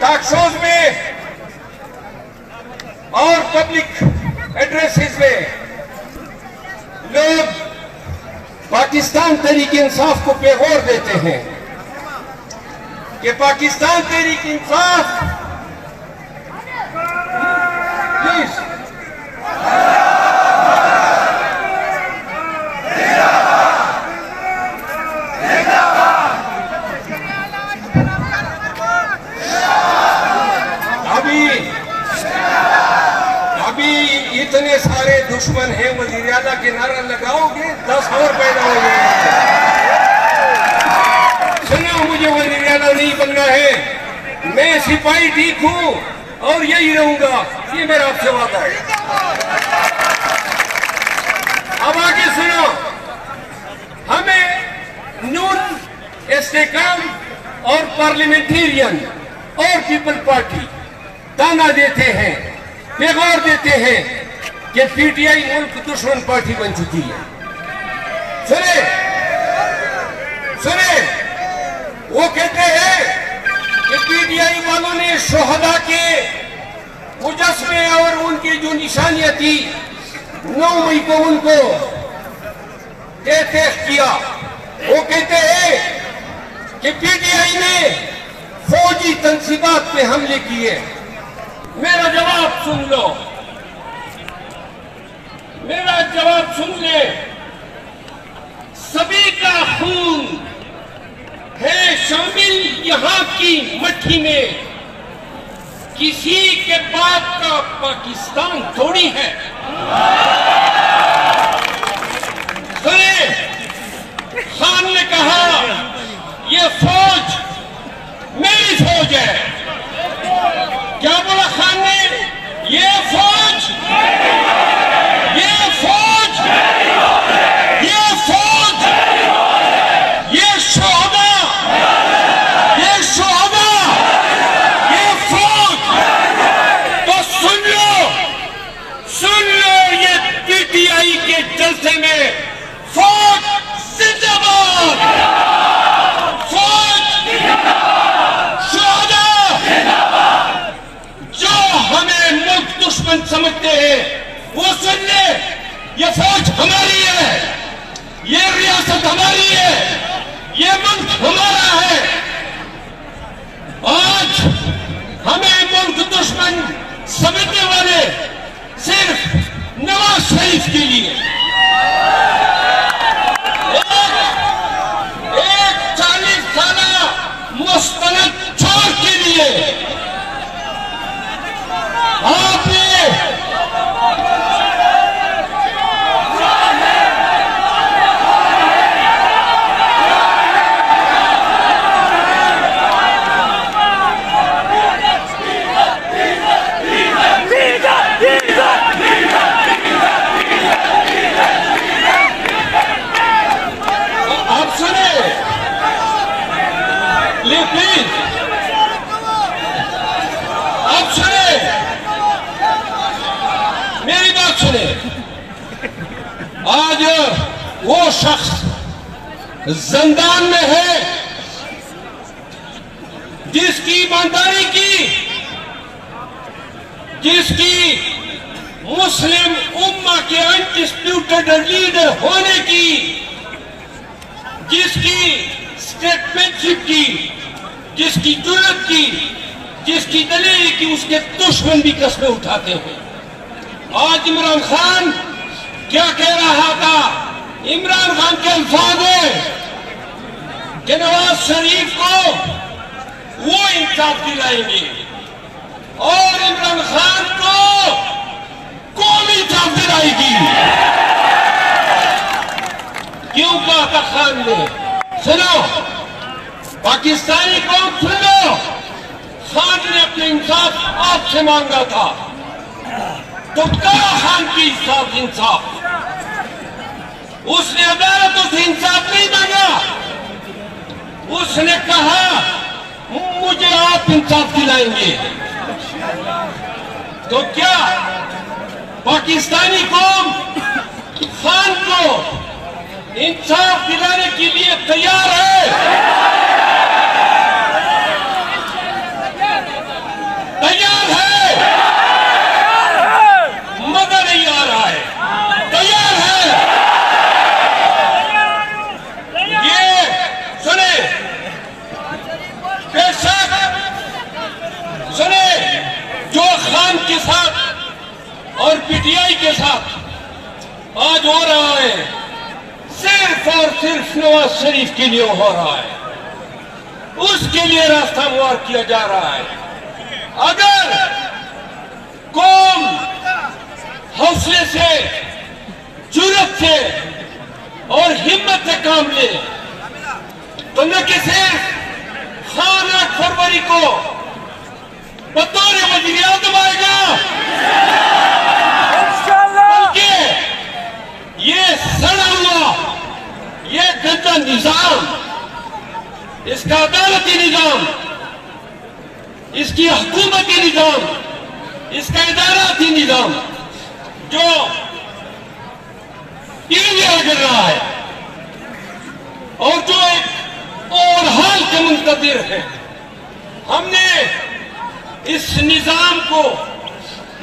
Talk shows में और public addresses में लोग पाकिस्तान तहरीक इंसाफ को पैगौर देते हैं कि पाकिस्तान तहरीक इंसाफ प्लीज इतने सारे दुश्मन हैं, वजीर आला के नारा लगाओगे 10 और पैदा हो जाएंगे। सुनो, मुझे वजीर आला नहीं बनना है, मैं सिपाही ठीक हूं और यही रहूंगा, ये मेरा आपसे वादा है। अब आगे सुनो, हमें नून, इस्तेकाम और पार्लियामेंटेरियन और पीपल पार्टी ताना देते हैं, पैगौर देते हैं कि पीटीआई मुल्क दुश्मन पार्टी बन चुकी है। सुने सुने, वो कहते हैं कि पीटीआई वालों ने शोहदा के मुजस्मे और उनकी जो निशानियां थी 9 मई को उनको तेज किया। वो कहते हैं कि पीटीआई ने फौजी तंसीबात पे हमले किए। मेरा जवाब सुन लो, मेरा जवाब सुन ले। सभी का खून है शामिल यहाँ की मट्टी में, किसी के बाप का पाकिस्तान थोड़ी है। सुने, खान ने कहा ये फौज मेरी फौज है। क्या बोला खान ने? ये फौज, ये फौज, ये फौज, ये शोहदा, ये शोहदा, ये फौज। तो सुन लो ये पीटीआई के जलसे में फौज जिंदाबाद, फौज शोहदा। जो हमें मुल्क दुश्मन समझते हैं वो सुन ले, ये फौज हमारी है, ये रियासत हमारी है, ये मुल्क हमारा है। आज हमें मुल्क दुश्मन समझने वाले सिर्फ नवाज शरीफ के लिए, एक 40 साला मुस्तनद चोर के लिए आपने आज वो शख्स जिंदान में है जिसकी ईमानदारी की, जिसकी मुस्लिम उम्मा के अनडिस्प्यूटेड लीडर होने की, जिसकी स्टेटमेंटशिप की, जिसकी जुर्रत की, जिसकी दलील की उसके दुश्मन भी कस्में उठाते हैं। आज इमरान खान क्या कह रहा था? इमरान खान के अल्फाज है कि नवाज शरीफ को वो इंसाफ दिलाएंगे और इमरान खान को कौम इंसाफ दिलाएगी। क्यों कहा था खान ने? सुनो, पाकिस्तानी कौम सुन लो, खान ने अपने इंसाफ आपसे मांगा था तो कहा खान की इंसाफ, उसने अदालतों से इंसाफ नहीं मांगा, उसने कहा मुझे आप इंसाफ दिलाएंगे। तो क्या पाकिस्तानी कौम खान को इंसाफ दिलाने के लिए तैयार है? पीटीआई के साथ आज हो रहा है, सिर्फ और सिर्फ नवाज शरीफ के लिए हो रहा है, उसके लिए रास्ता हमवार किया जा रहा है। अगर कौम हौसले से, जुर्रत से और हिम्मत से काम ले तो न कि सिर्फ खान 8 फरवरी को बतौर वज़ीर आज़म आएगा, बल्कि ये सड़ा हुआ, ये गंदा निजाम, इसका अदालती निजाम, इसकी हुकूमती निजाम, इसका इदाराती निजाम जो टीवियां गिर रहा है और जो एक और हाल के मुंतज़िर है, हमने इस निजाम को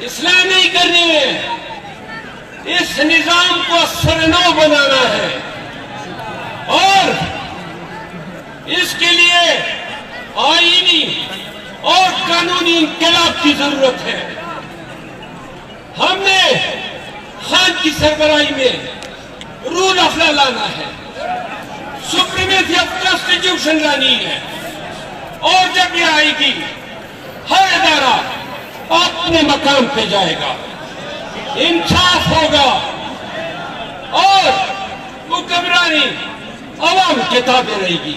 इस्लामी करने में, इस निजाम को सरनो बनाना है और इसके लिए आईनी और कानूनी इंक़िलाब की जरूरत है। हमने खान की सरबराही में रूल ऑफ लॉ लाना है, सुप्रीमेसी ऑफ कॉन्स्टिट्यूशन लानी है और जब ये आएगी हर इदारा अपने मकाम पे जाएगा, इंसाफ होगा और हुक्मरानी अवाम के ताबे रहेगी।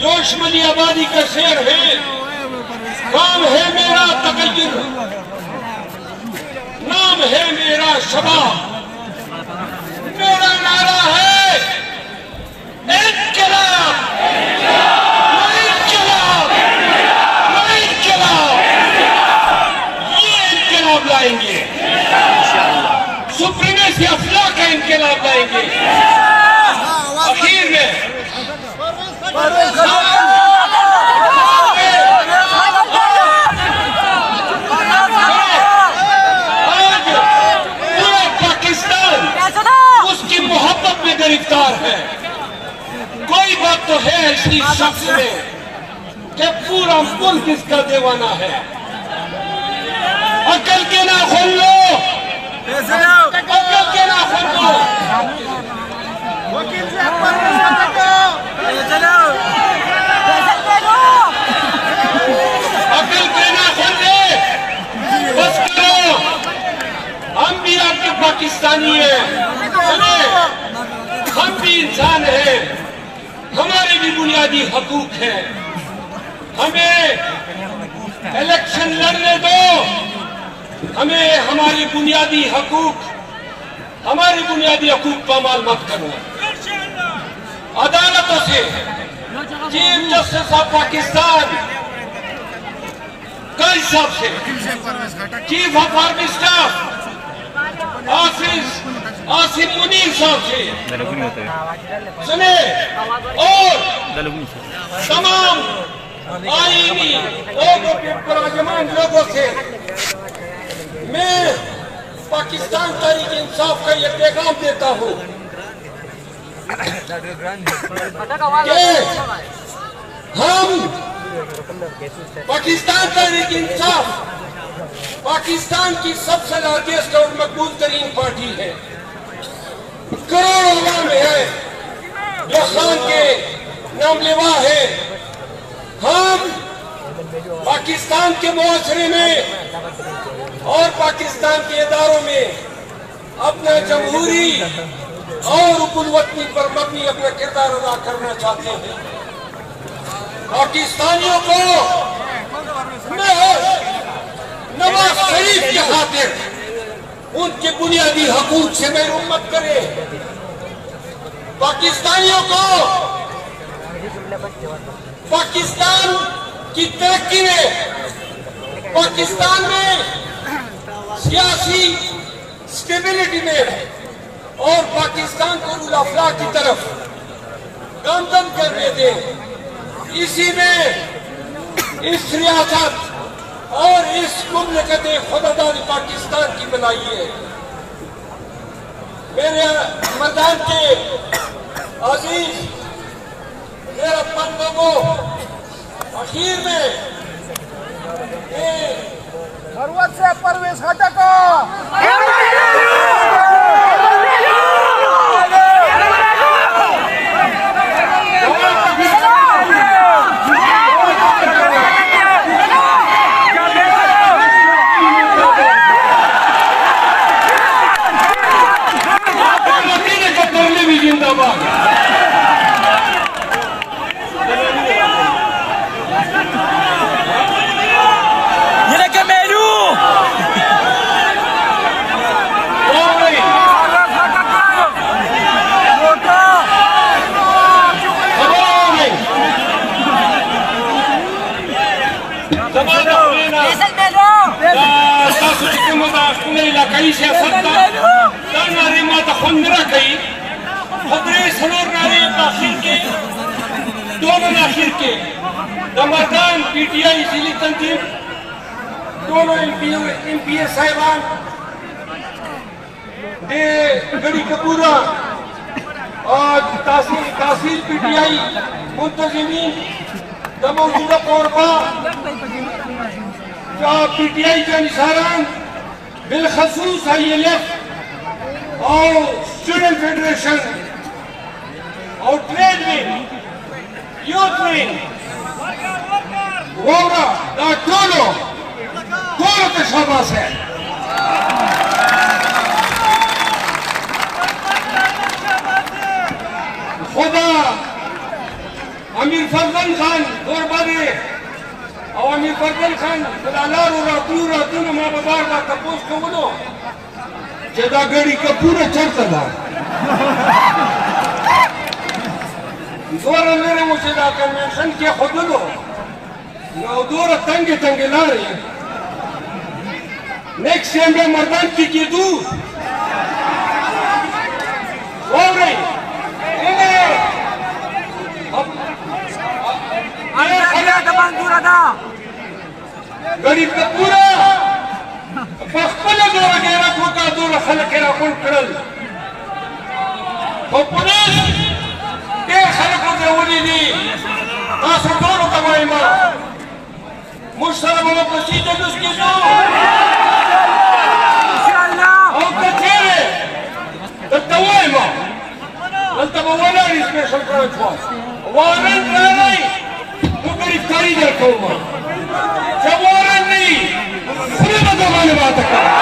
जोशमली आबादी का शेर है, काम है मेरा तकय्युर, नाम है मेरा शबाब, मेरा नारा है इन्क़िलाब, इन्क़िलाब, इन्क़िलाब। ये इन्क़िलाब लाएंगे, सुप्रीमेसी ऑफ लॉ का इन्क़िलाब लाएंगे। आखिर में गिरफ्तार है। कोई बात तो है इसी शख्स में कि पूरा मुल्क इसका दीवाना है। अकल के ना खोल लो, अकल के ना खोल लो। अकल के ना खोल ले, बस करो। हम भी आपके पाकिस्तानी हैं, सुने, हम भी इंसान हैं, हमारे भी बुनियादी हकूक हैं। हमें इलेक्शन लड़ने दो, हमें हमारे बुनियादी हकूक पामाल मत करो। अदालतों से, चीफ जस्टिस ऑफ पाकिस्तान का हिसाब से, chief of army staff Asim Munir साहब से सुने और तमाम आईनी और विराजमान लोगों से मैं पाकिस्तान तहरीक इंसाफ का ये पैगाम देता हूँ कि हम पाकिस्तान तहरीक इंसाफ पाकिस्तान की सबसे लार्जेस्ट और मकबूल तरीन पार्टी है। करोड़ों अवाम है जो खान के नामलेवा है। हम पाकिस्तान के मुआशरे में और पाकिस्तान के इदारों में अपना जमहूरी और उकुलवतनी पर मबनी अपना किरदार अदा करना चाहते हैं। पाकिस्तानियों को नवाज शरीफ के खातिर उनके बुनियादी हकूक से महरूम मत करे। पाकिस्तानियों को पाकिस्तान की तरक्की में, पाकिस्तान में सियासी स्टेबिलिटी में और पाकिस्तान को रूल ऑफ लॉ की तरफ गामजन करने दें। इसी में इस रियासत और इस मुमलिकत खुदादार पाकिस्तान की बनाई है। मेरे मैदान के अजीज गैरतमंद लोगों, आखिर में फरवत से परवेश हटको। इलाकाई सियासत नारे माता खुंदरा कई खबरें सनोर नारे आखिर के दोनों आखिर के दमरदान पीटीआई जिली तंजीम दोनों एमपीए साहिबान दे गड़ी कपूरा और तहसील पीटीआई मुंतजिमीन दमौजूदा कोरबा पीटीआई का निसारान बिलखसूस ILF और स्टूडेंट फेडरेशन और trade wing youth wing Vora दोनों के शाबाश है। खुदा अमीर फजल खान गोरबादे और अमीर फजल खान दलालार और रातून माँ बाबार का तपोस को बोलो जदा गड़ी का पूरा चढ़ता था दोरा मेरे मुझे दा कन्वेंशन के खुद लो दोरा तंगे ला रही है। नेक्स्ट टाइम में मर्दान की दूर हो रही गरीब का पूरा पखपना दौरा गया ठोका दौरा खलक के राकुल करल तो पुलिस के खलकों के उन्हीं दी आसर दोनों कमाई माँ मुश्तरम लोग प्रसीजन उसकी जो और कचेरे तो तवाई माँ नल्ता बवाला स्पेशल ब्रांच वास वारंट नहीं वो गिरफ्तारी दर को माँ जब वारंट नहीं खुले में दबाने बात कर